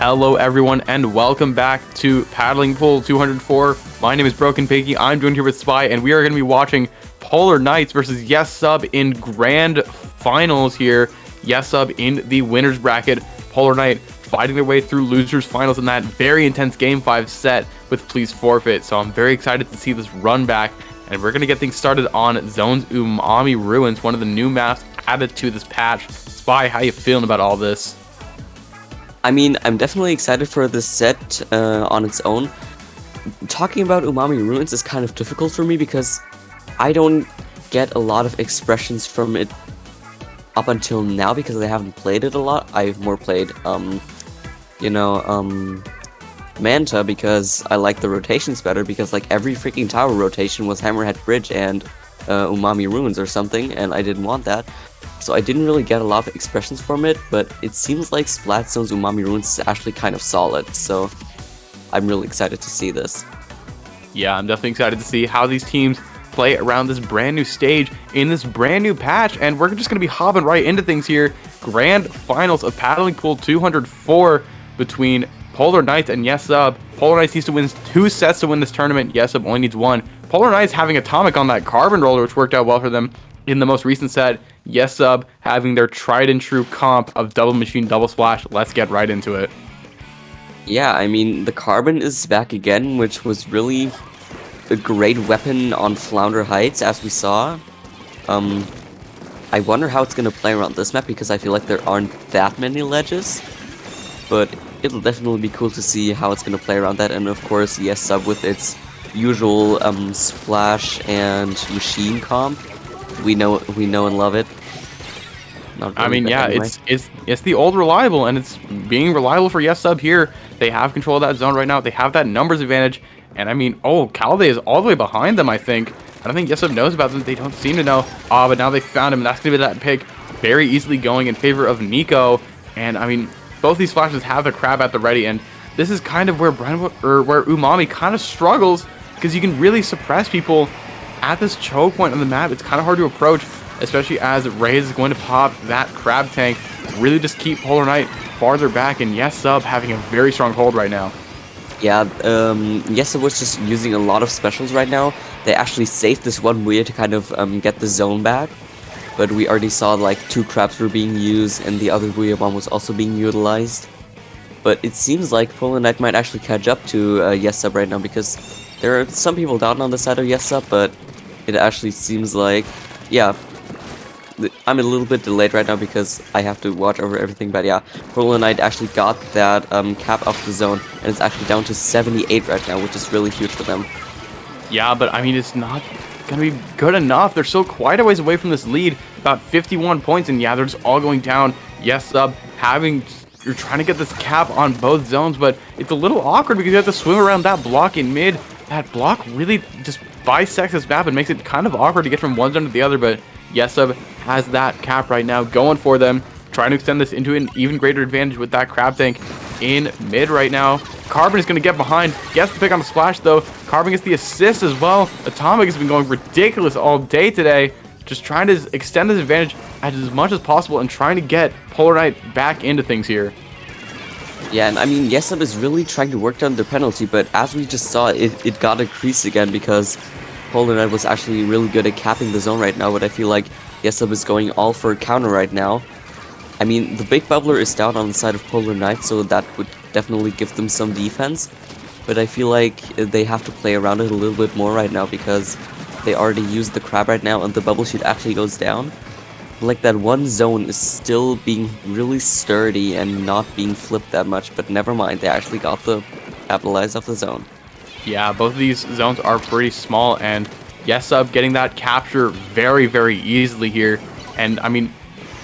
Hello everyone and welcome back to Paddling Pool 204. My name is Broken Piggy. I'm joined here with Spy and we are going to be watching Polar Nights versus Yessub in grand finals here. Yessub in the winners bracket. Polar Night fighting their way through losers finals in that very intense game 5 set with please forfeit. So I'm very excited to see this run back, and we're going to get things started on Zone's Umami Ruins, one of the new maps added to this patch. Spy, how you feeling about all this? I mean, I'm definitely excited for this set on its own. Talking about Umami Ruins is kind of difficult for me because I don't get a lot of expressions from it up until now because I haven't played it a lot. I've more played, Manta because I like the rotations better because like every freaking tower rotation was Hammerhead Bridge and Umami Ruins or something, and I didn't want that. So I didn't really get a lot of expressions from it, but it seems like Splatstone's Umami Ruins is actually kind of solid, so I'm really excited to see this. Yeah, I'm definitely excited to see how these teams play around this brand new stage in this brand new patch, and we're just going to be hopping right into things here. Grand finals of Paddling Pool 204 between Polar Nights and Yessub. Polar Nights needs to win 2 sets to win this tournament. Yessub only needs 1. Polar Nights having Atomic on that Carbon Roller, which worked out well for them in the most recent set. Yessub having their tried and true comp of Double Machine, Double Splash. Let's get right into it. Yeah, I mean, the Carbon is back again, which was really a great weapon on Flounder Heights, as we saw. I wonder how it's going to play around this map, because I feel like there aren't that many ledges. But it'll definitely be cool to see how it's going to play around that. And of course, Yessub with its usual Splash and Machine comp. We know and love it. Really, I mean, yeah, anyway. it's the old reliable, and it's being reliable for Yessub here. They have control of that zone right now. They have that numbers advantage, and I mean, Calde is all the way behind them, I think. I don't think Yessub knows about them. They don't seem to know. But now they found him, and that's going to be that pick very easily going in favor of Nico. And I mean, both these flashes have the crab at the ready, and this is kind of where where Umami kind of struggles, because you can really suppress people at this choke point on the map. It's kind of hard to approach, especially as Raze is going to pop that crab tank, really just keep Polar Night farther back, and Yessub having a very strong hold right now. Yeah, Yessub was just using a lot of specials right now. They actually saved this one weird to kind of get the zone back, but we already saw like 2 crabs were being used and the other weird one was also being utilized. But it seems like Polar Night might actually catch up to Yessub right now, because there are some people down on the side of Yessub, but it actually seems like, yeah, I'm a little bit delayed right now because I have to watch over everything, but yeah, Polar Night actually got that cap off the zone, and it's actually down to 78 right now, which is really huge for them. Yeah, but I mean, it's not going to be good enough. They're still quite a ways away from this lead, about 51 points, and yeah, they're just all going down. Yessub you're trying to get this cap on both zones, but it's a little awkward because you have to swim around that block in mid. That block really just bisects this map and makes it kind of awkward to get from one zone to the other, but Yessub has that cap right now going for them, trying to extend this into an even greater advantage with that crab tank in mid right now. Carbon is going to get behind, gets the pick on the splash though. Carbon gets the assist as well. Atomic has been going ridiculous all day today, just trying to extend this advantage as much as possible and trying to get Polar Night back into things here. Yeah, and I mean, Yessub is really trying to work down their penalty, but as we just saw, it got increased again because Polar Night was actually really good at capping the zone right now, but I feel like Yessub is going all for a counter right now. I mean, the big bubbler is down on the side of Polar Night, so that would definitely give them some defense, but I feel like they have to play around it a little bit more right now because they already used the crab right now and the bubble shoot actually goes down. Like, that one zone is still being really sturdy and not being flipped that much, but never mind, they actually got the capitalize of the zone. Yeah, both of these zones are pretty small, and Yessub getting that capture very, very easily here. And I mean,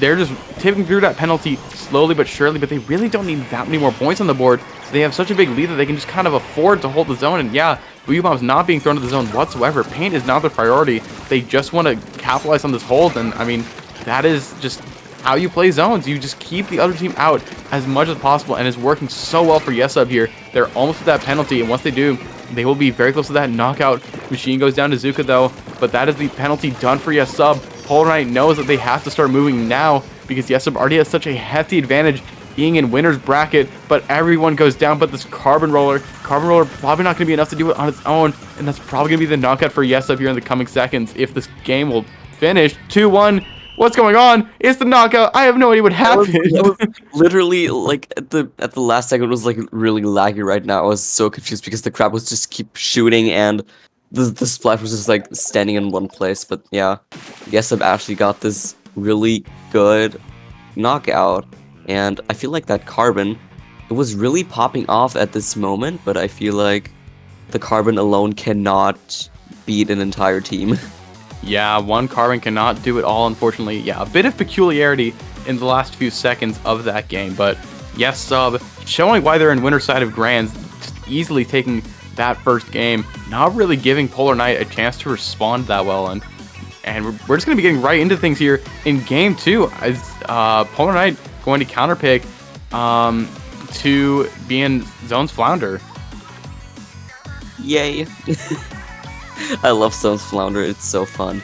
they're just tipping through that penalty slowly but surely, but they really don't need that many more points on the board. They have such a big lead that they can just kind of afford to hold the zone. And yeah, Booyah Bomb's not being thrown to the zone whatsoever. Paint is not their priority. They just want to capitalize on this hold, and I mean, that is just how you play zones. You just keep the other team out as much as possible, and it's working so well for Yessub here. They're almost at that penalty, and once they do, they will be very close to that knockout. Machine goes down to Zuka though, but that is the penalty done for Yessub. Polar Night knows that they have to start moving now because Yessub already has such a hefty advantage being in winner's bracket, but everyone goes down but this Carbon Roller. Carbon Roller probably not going to be enough to do it on its own, and that's probably going to be the knockout for Yessub here in the coming seconds if this game will finish 2-1. What's going on? It's the knockout. I have no idea what happened. That was literally like at the last second, it was like really laggy right now. I was so confused because the crab was just keep shooting and the splash was just like standing in one place. But yeah, Yessub actually got this really good knockout, and I feel like that Carbon, it was really popping off at this moment, but I feel like the Carbon alone cannot beat an entire team. Yeah, one Carbon cannot do it all, unfortunately. Yeah, a bit of peculiarity in the last few seconds of that game, but Yessub showing why they're in winner's side of Grands, just easily taking that first game, not really giving Polar Night a chance to respond that well, and we're just going to be getting right into things here in game 2, as Polar Night going to counterpick to be in Zone's Flounder. Yay. I love Zone's Flounder, it's so fun.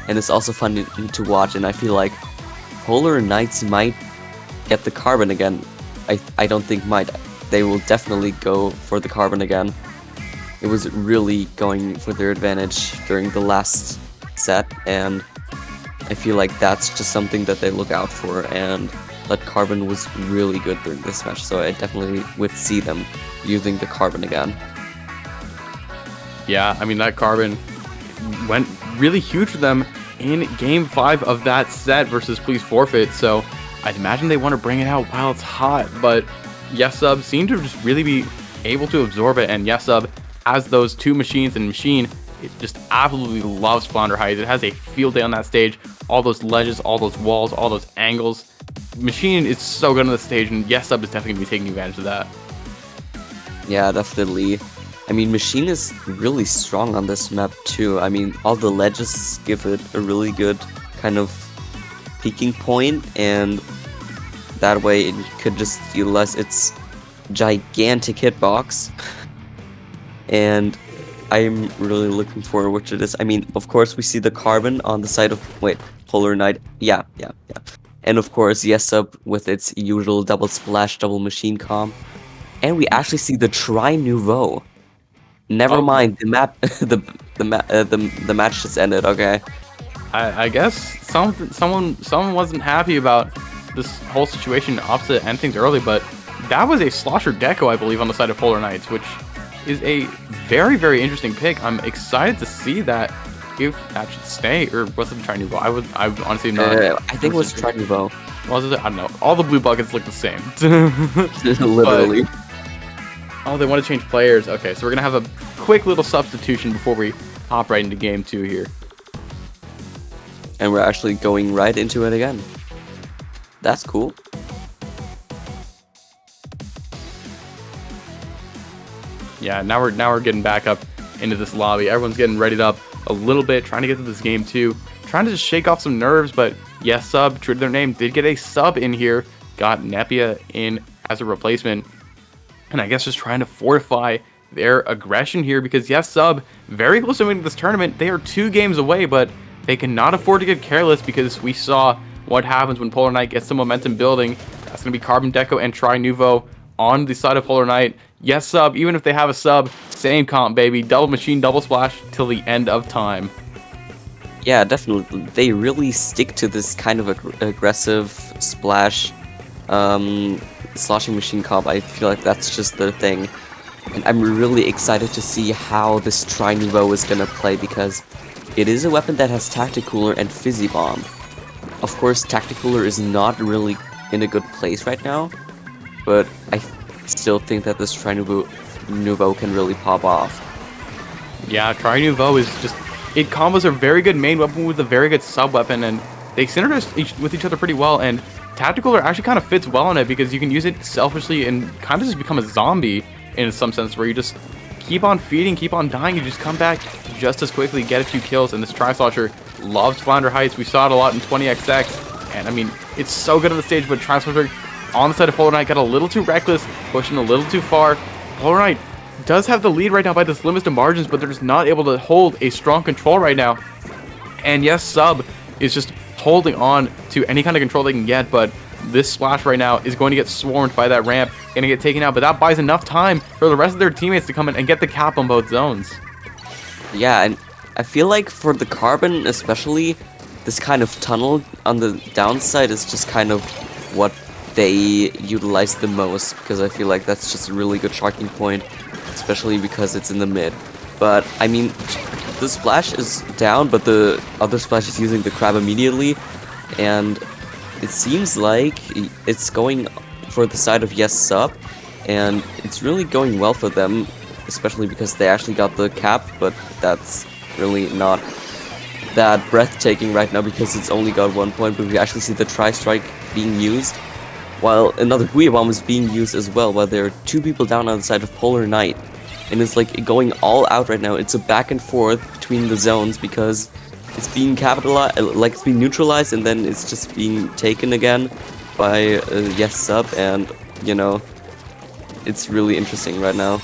And it's also fun to watch, and I feel like Polar Knights might get the Carbon again. I don't think might. They will definitely go for the Carbon again. It was really going for their advantage during the last set, and I feel like that's just something that they look out for, and that Carbon was really good during this match, so I definitely would see them using the Carbon again. Yeah, I mean, that Carbon went really huge for them in game 5 of that set versus Please Forfeit, so I'd imagine they want to bring it out while it's hot, but Yessub seemed to just really be able to absorb it, and Yessub has those two machines, and Machine, it just absolutely loves Flounder Heights. It has a field day on that stage, all those ledges, all those walls, all those angles. Machine is so good on the stage, and Yessub is definitely going to be taking advantage of that. Yeah, definitely. I mean, Machine is really strong on this map too. I mean, all the ledges give it a really good kind of peaking point, and that way it could just utilize its gigantic hitbox. And I'm really looking forward to this. I mean, of course, we see the Carbon on the side of... Wait, Polar Night. Yeah. And of course, Yessub with its usual double splash, double machine comp. And we actually see the Tri-Nouveau. Never mind, the map, the match just ended. Okay. I guess someone wasn't happy about this whole situation. Opposite end things early, but that was a Slosher Deco, I believe, on the side of Polar Knights, which is a very, very interesting pick. I'm excited to see that, if that should stay, or was it Tri-Nouveau? I would honestly not. I think it was Tri-Nouveau. Was it? I don't know. All the blue buckets look the same. Literally. Oh, they want to change players. Okay, so we're going to have a quick little substitution before we hop right into game 2 here. And we're actually going right into it again. That's cool. Yeah, now we're getting back up into this lobby. Everyone's getting readied up a little bit, trying to get to this game 2. Trying to just shake off some nerves, but Yessub, true to their name, did get a sub in here. Got Nepia in as a replacement. And I guess just trying to fortify their aggression here, because Yessub, very close to winning this tournament. They are 2 games away, but they cannot afford to get careless, because we saw what happens when Polar Night gets the momentum building. That's going to be Carbon Deco and Tri-Nouveau on the side of Polar Night. Yessub, even if they have a sub, same comp, baby. Double machine, double splash till the end of time. Yeah, definitely. They really stick to this kind of aggressive splash sloshing machine comp. I feel like that's just their thing. And I'm really excited to see how this Tri-Nouveau is going to play, because it is a weapon that has Tactic Cooler and Fizzy Bomb. Of course, Tactic Cooler is not really in a good place right now, but I still think that this Tri-Nouveau can really pop off. Yeah, Tri-Nouveau is just... It combos a very good main weapon with a very good sub weapon, and they synergize with each other pretty well, and Tactical actually kind of fits well in it, because you can use it selfishly and kind of just become a zombie in some sense, where you just keep on feeding, keep on dying, you just come back just as quickly, get a few kills, and this Tri-Slosher loves Flounder Heights. We saw it a lot in 20XX, and I mean, it's so good on the stage, but Tri-Slosher on the side of Polar Knight got a little too reckless, pushing a little too far. Polar Knight does have the lead right now by this limited margins, but they're just not able to hold a strong control right now. And Yessub is just holding on to any kind of control they can get, but this Splash right now is going to get swarmed by that ramp, going to get taken out, but that buys enough time for the rest of their teammates to come in and get the cap on both zones. Yeah, and I feel like for the Carbon especially, this kind of tunnel on the downside is just kind of what they utilize the most, because I feel like that's just a really good sharking point, especially because it's in the mid. But, I mean, the Splash is down, but the other Splash is using the Crab immediately, and it seems like it's going for the side of Yessub, and it's really going well for them, especially because they actually got the cap, but that's really not that breathtaking right now because it's only got 1 point, but we actually see the Tri-Strike being used, while another Booyah Bomb is being used as well, while there are 2 people down on the side of Polar Night. And it's like going all out right now. It's a back and forth between the zones because it's being capitalized, like it's being neutralized, and then it's just being taken again by Yessub, and you know, it's really interesting right now.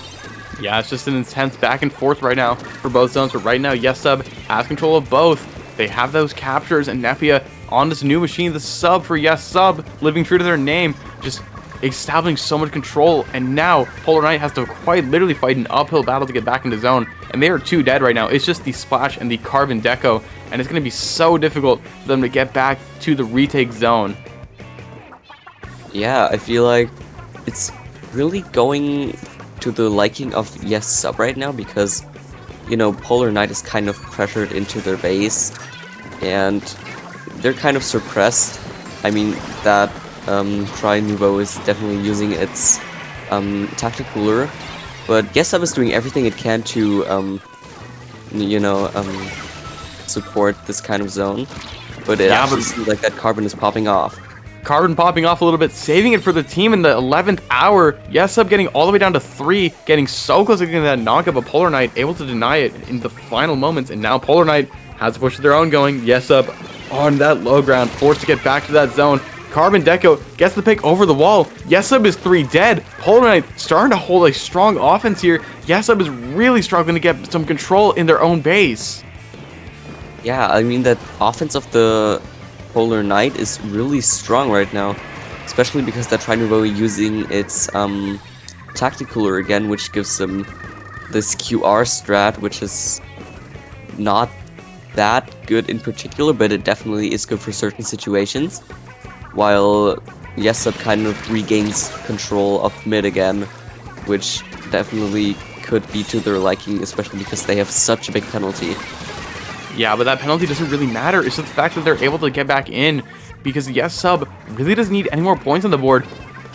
Yeah, it's just an intense back and forth right now for both zones, but right now Yessub has control of both. They have those captures, and Nepia on this new machine, the sub for Yessub, living true to their name, just establishing so much control, and now Polar Night has to quite literally fight an uphill battle to get back into zone, and they are 2 dead right now. It's just the Splash and the Carbon Deco, and it's going to be so difficult for them to get back to the retake zone. Yeah, I feel like it's really going to the liking of Yessub right now because, you know, Polar Night is kind of pressured into their base, and they're kind of suppressed. I mean, that Tri-Nuvo is definitely using its Tacticooler, but Yessub is doing everything it can to, you know, support this kind of zone, but it actually seems like that Carbon is popping off. Carbon popping off a little bit, saving it for the team in the 11th hour. Yessub getting all the way down to 3, getting so close to getting that knockup, but Polar Night able to deny it in the final moments, and now Polar Night has to push their own going. Yessub on that low ground, forced to get back to that zone. Carbon Deco gets the pick over the wall. Yessub is 3 dead. Polar Night starting to hold a strong offense here. Yessub is really struggling to get some control in their own base. Yeah, I mean, that offense of the Polar Night is really strong right now, especially because they're trying to be using its Tacticooler again, which gives them this QR strat, which is not that good in particular, but it definitely is good for certain situations, while Yessub kind of regains control of mid again, which definitely could be to their liking, especially because they have such a big penalty. Yeah, but that penalty doesn't really matter. It's just the fact that they're able to get back in, because Yessub really doesn't need any more points on the board.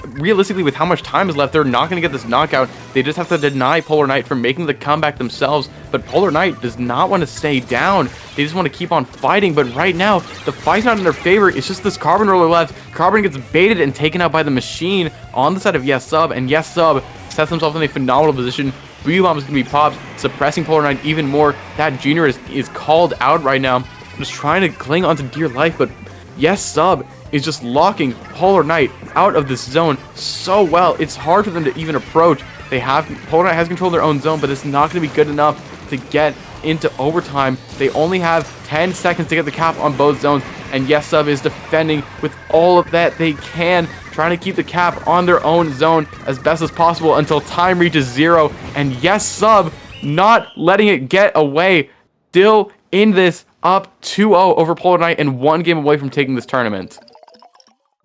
Realistically, with how much time is left, they're not going to get this knockout. They just have to deny Polar Night from making the comeback themselves. But Polar Night does not want to stay down. They just want to keep on fighting. But right now, the fight's not in their favor. It's just this Carbon roller left. Carbon gets baited and taken out by the machine on the side of Yessub. And Yessub sets himself in a phenomenal position. Booyah Bomb is going to be popped, suppressing Polar Night even more. That Junior is called out right now. Just trying to cling onto dear life. But Yessub is just locking Polar Night out of this zone so well. It's hard for them to even approach. Polar Night has control of their own zone, but it's not going to be good enough to get into overtime. They only have 10 seconds to get the cap on both zones, and Yessub is defending with all of that they can, trying to keep the cap on their own zone as best as possible until time reaches 0, and Yessub not letting it get away, still in this, up 2-0 over Polar Night and 1 game away from taking this tournament.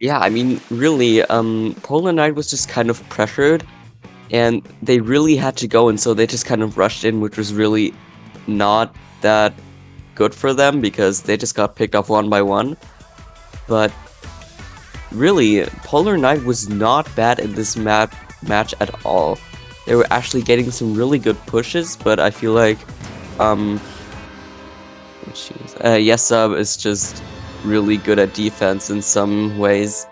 Yeah, I mean, really, Polar Night was just kind of pressured, and they really had to go, and so they just kind of rushed in, which was really not that good for them, because they just got picked off 1 by 1. But really, Polar Night was not bad in this match at all. They were actually getting some really good pushes, but I feel like, Yessub is just really good at defense in some ways.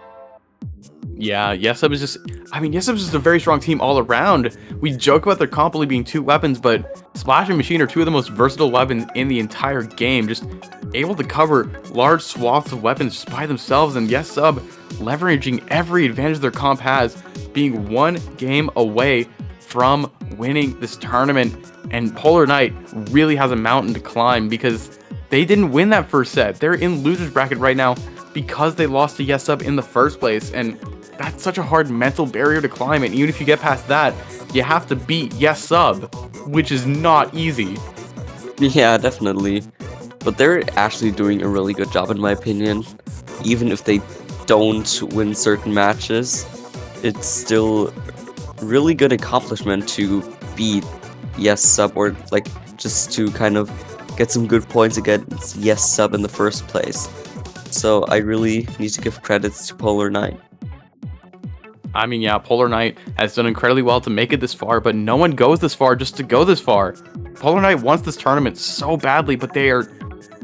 Yeah, Yessub is just a very strong team all around. We joke about their comp only being 2 weapons, but Splash and Machine are 2 of the most versatile weapons in the entire game, just able to cover large swaths of weapons just by themselves, and Yessub leveraging every advantage their comp has, being 1 game away from winning this tournament. And Polar Night really has a mountain to climb, because they didn't win that first set. They're in loser's bracket right now because they lost to Yessub in the first place, and that's such a hard mental barrier to climb. And even if you get past that, you have to beat Yessub, which is not easy. Yeah, definitely. But they're actually doing a really good job in my opinion. Even if they don't win certain matches, it's still really good accomplishment to beat Yessub, or like just to kind of get some good points against Yessub in the first place. So I really need to give credits to Polar Night. I mean, yeah, Polar Night has done incredibly well to make it this far, but no one goes this far just to go this far. Polar Night wants this tournament so badly, but they are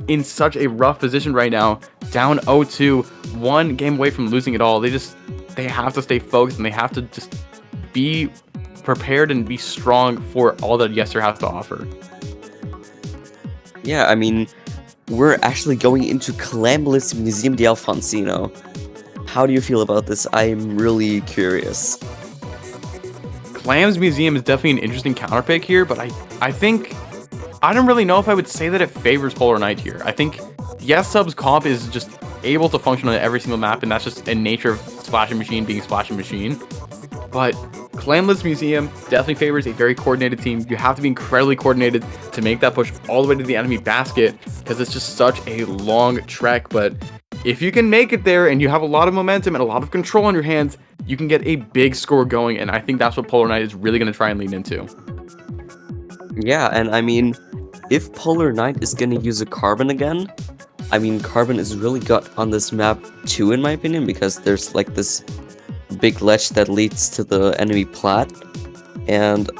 in such a rough position right now, down 0-2, one game away from losing it all. They have to stay focused, and they have to just be prepared and be strong for all that Yesser has to offer. Yeah, I mean, we're actually going into Clambless Museum de Alfonsino. How do you feel about this? I'm really curious. Clam's Museum is definitely an interesting counterpick here, but I think I don't really know if I would say that it favors Polar Night here. I think Yessub's comp is just able to function on every single map, and that's just a nature of Splashing Machine being Splashing Machine. But Clamless Museum definitely favors a very coordinated team. You have to be incredibly coordinated to make that push all the way to the enemy basket, because it's just such a long trek. But if you can make it there and you have a lot of momentum and a lot of control in your hands, you can get a big score going, and I think that's what Polar Night is really going to try and lean into. Yeah, and I mean, if Polar Night is gonna use a Carbon again, I mean, Carbon is really good on this map too, in my opinion, because there's like this big ledge that leads to the enemy plat, and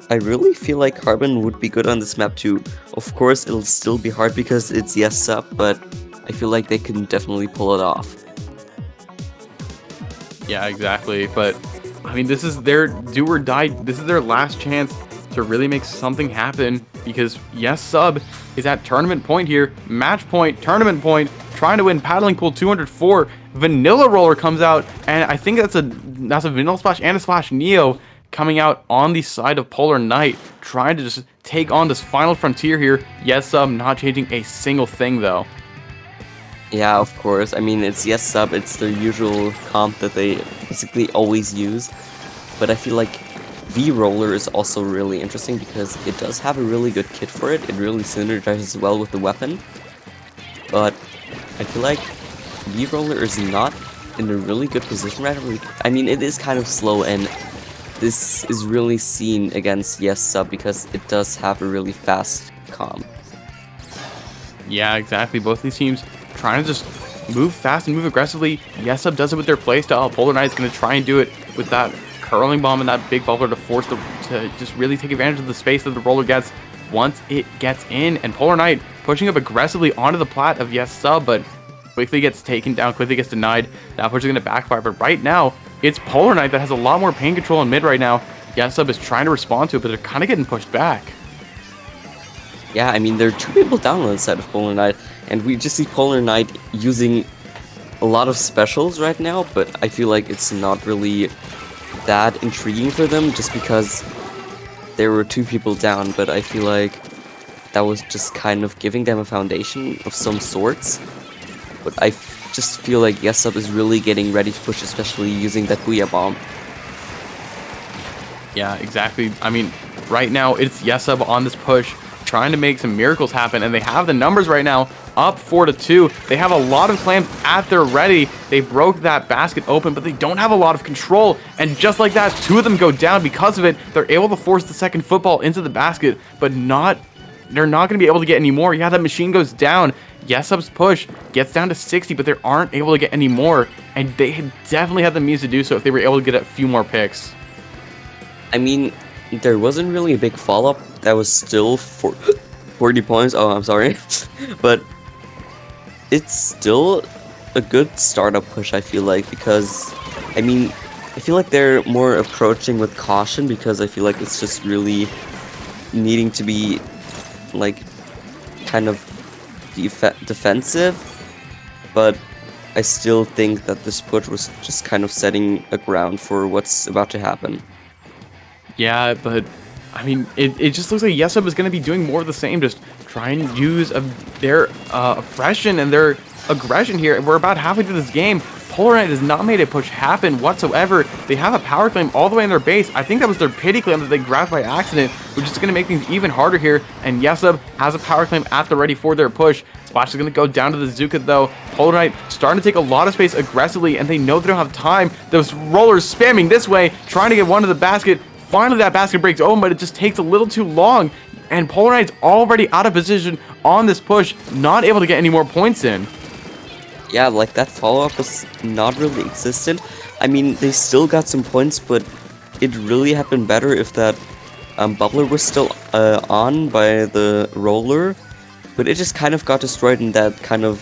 I really feel like Carbon would be good on this map too. Of course, it'll still be hard because it's Yessub, but I feel like they can definitely pull it off. Yeah, exactly. But I mean, this is their do or die. This is their last chance to really make something happen, because Yessub is at tournament point here, match point, tournament point, trying to win paddling pool 204. Vanilla Roller comes out, and I think that's a Vanilla Splash and a Splash Neo coming out on the side of Polar Night, trying to just take on this final frontier here. Yessub not changing a single thing though. Yeah, of course. I mean, it's Yessub, it's their usual comp that they basically always use, but I feel like V-Roller is also really interesting because it does have a really good kit for it. It really synergizes well with the weapon. But I feel like V-Roller is not in a really good position right now. I mean, it is kind of slow, and this is really seen against Yessub because it does have a really fast comp. Yeah, exactly. Both these teams trying to just move fast and move aggressively. Yessub does it with their playstyle. Polar Knight is going to try and do it with that curling bomb and that big bubbler to force to just really take advantage of the space that the roller gets once it gets in. And Polar Knight pushing up aggressively onto the plat of Yessub, but quickly gets taken down, quickly gets denied. That push is going to backfire, but right now it's Polar Knight that has a lot more pain control in mid right now. Yessub is trying to respond to it, but they're kind of getting pushed back. Yeah, I mean, there are two people down on the side of Polar Knight, and we just see Polar Knight using a lot of specials right now, but I feel like it's not really that intriguing for them just because there were two people down, but I feel like that was just kind of giving them a foundation of some sorts. But I just feel like Yessub is really getting ready to push, especially using that Booyah Bomb. Yeah, exactly. I mean, right now it's Yessub on this push, trying to make some miracles happen, and they have the numbers right now, up 4-2. They have a lot of clams at their ready. They broke that basket open, but they don't have a lot of control, and just like that, two of them go down because of it. They're able to force the second football into the basket, but they're not going to be able to get any more. Yeah, that machine goes down. Yessub's push gets down to 60, but they aren't able to get any more, and they definitely had the means to do so if they were able to get a few more picks. I mean, there wasn't really a big follow-up. That was still 40 points. Oh, I'm sorry. But it's still a good startup push, I feel like, because, I mean, I feel like they're more approaching with caution because I feel like it's just really needing to be, like, kind of defensive. But I still think that this push was just kind of setting a ground for what's about to happen. Yeah, but I mean, it just looks like Yessub is going to be doing more of the same, just try and use their oppression and their aggression here. We're about halfway through this game. Polar Night has not made a push happen whatsoever. They have a power claim all the way in their base. I think that was their pity claim that they grabbed by accident, which is going to make things even harder here. And Yessub has a power claim at the ready for their push. Splash is going to go down to the Zuka though. Polar Night starting to take a lot of space aggressively, and they know they don't have time. Those rollers spamming this way, trying to get one to the basket. Finally, that basket breaks open, but it just takes a little too long. And Polar Knight's already out of position on this push, not able to get any more points in. Yeah, like that follow-up was not really existent. I mean, they still got some points, but it really had been better if that bubbler was still on by the roller. But it just kind of got destroyed, and that kind of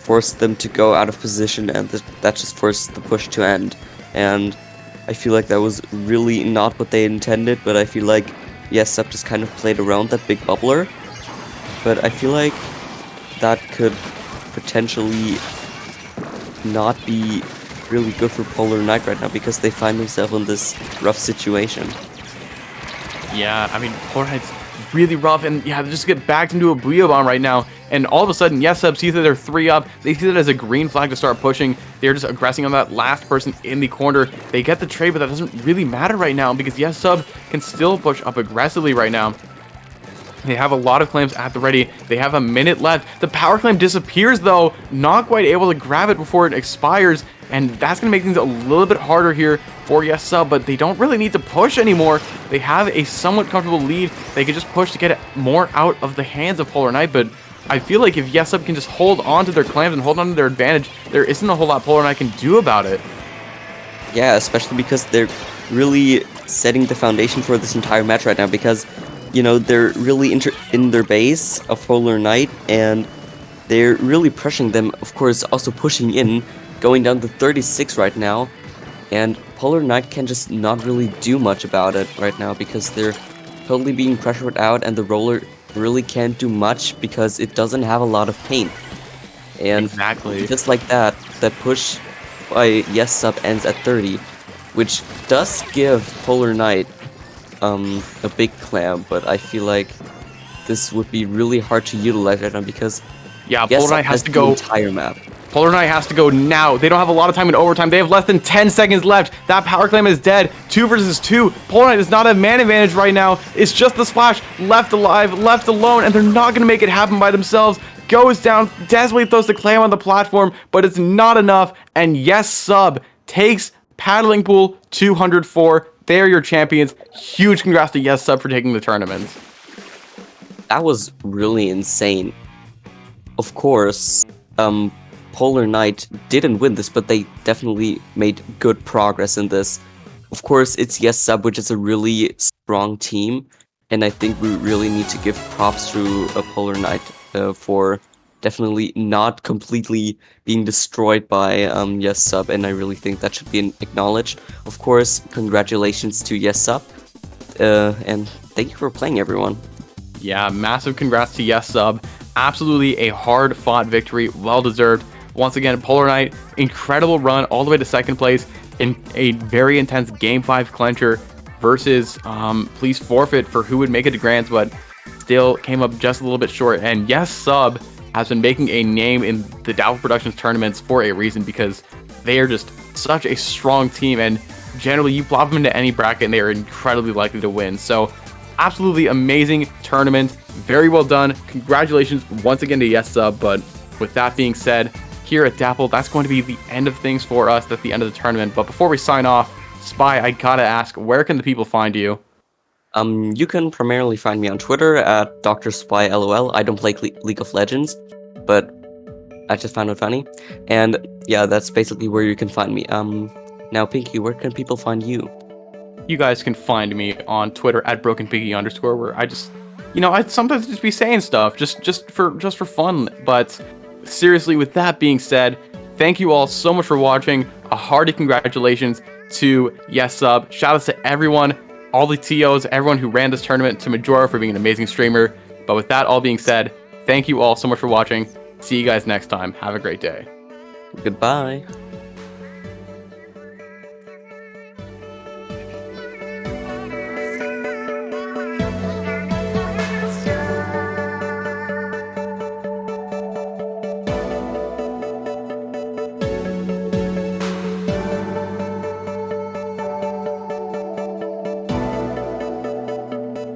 forced them to go out of position, and that just forced the push to end. And I feel like that was really not what they intended, but I feel like Yessub just kind of played around that big bubbler. But I feel like that could potentially not be really good for Polar Night right now, because they find themselves in this rough situation. Yeah, I mean, Polar Knight's really rough, and yeah, they just get backed into a Booyah Bomb right now, and all of a sudden, Yessub sees that they're 3 up. They see that as a green flag to start pushing. They're just aggressing on that last person in the corner. They get the trade, but that doesn't really matter right now, because Yessub can still push up aggressively right now. They have a lot of claims at the ready. They have a minute left. The power claim disappears though, not quite able to grab it before it expires, and that's going to make things a little bit harder here for Yessub, but they don't really need to push anymore. They have a somewhat comfortable lead. They can just push to get it more out of the hands of Polar Night, but I feel like if Yessub can just hold on to their claims and hold on to their advantage, there isn't a whole lot Polar Night can do about it. Yeah, especially because they're really setting the foundation for this entire match right now, because you know, they're really in their base of Polar Night, and they're really pushing them, of course, also pushing in, going down to 36 right now, and Polar Night can just not really do much about it right now, because they're totally being pressured out, and the roller really can't do much, because it doesn't have a lot of paint. And exactly. Just like that, that push by Yessub ends at 30, which does give Polar Night a big clam, but I feel like this would be really hard to utilize right now, because yeah, Polar Night has to go the entire map. Polar Night has to go now. They don't have a lot of time in overtime. They have less than 10 seconds left. That power claim is dead. 2 versus 2. Polar Night does not have man advantage right now. It's just the Splash left alive, left alone, and they're not going to make it happen by themselves. Goes down, desperately throws the clam on the platform, but it's not enough, and Yessub takes Paddling Pool 204. They are your champions. Huge congrats to Yessub for taking the tournament. That was really insane. Of course, Polar Night didn't win this, but they definitely made good progress in this. Of course, it's Yessub, which is a really strong team, and I think we really need to give props to Polar Night for definitely not completely being destroyed by Yessub, and I really think that should be acknowledged. Of course, congratulations to Yessub, and thank you for playing, everyone. Yeah, massive congrats to Yessub. Absolutely a hard-fought victory, well-deserved. Once again, Polar Night, incredible run all the way to second place in a very intense Game 5 clincher versus Please Forfeit for who would make it to Grands, but still came up just a little bit short. And Yessub has been making a name in the Dapple Productions tournaments for a reason, because they are just such a strong team, and generally you plop them into any bracket and they are incredibly likely to win. So absolutely amazing tournament, very well done. Congratulations once again to Yessub. But with that being said, here at Dapple, that's going to be the end of things for us. That's the end of the tournament. But before we sign off, Spy, I gotta ask, where can the people find you? You can primarily find me on Twitter at Dr. Spy LOL. I don't play League of Legends, but I just found it funny. And yeah, that's basically where you can find me. Now, Pinky, where can people find you? You guys can find me on Twitter at BrokenPinky_, where I just, I sometimes just be saying stuff just for fun. But seriously, with that being said, thank you all so much for watching. A hearty congratulations to Yessub. Shout outs to everyone, all the TOs, everyone who ran this tournament, to Majora for being an amazing streamer. But with that all being said, thank you all so much for watching. See you guys next time. Have a great day. Goodbye.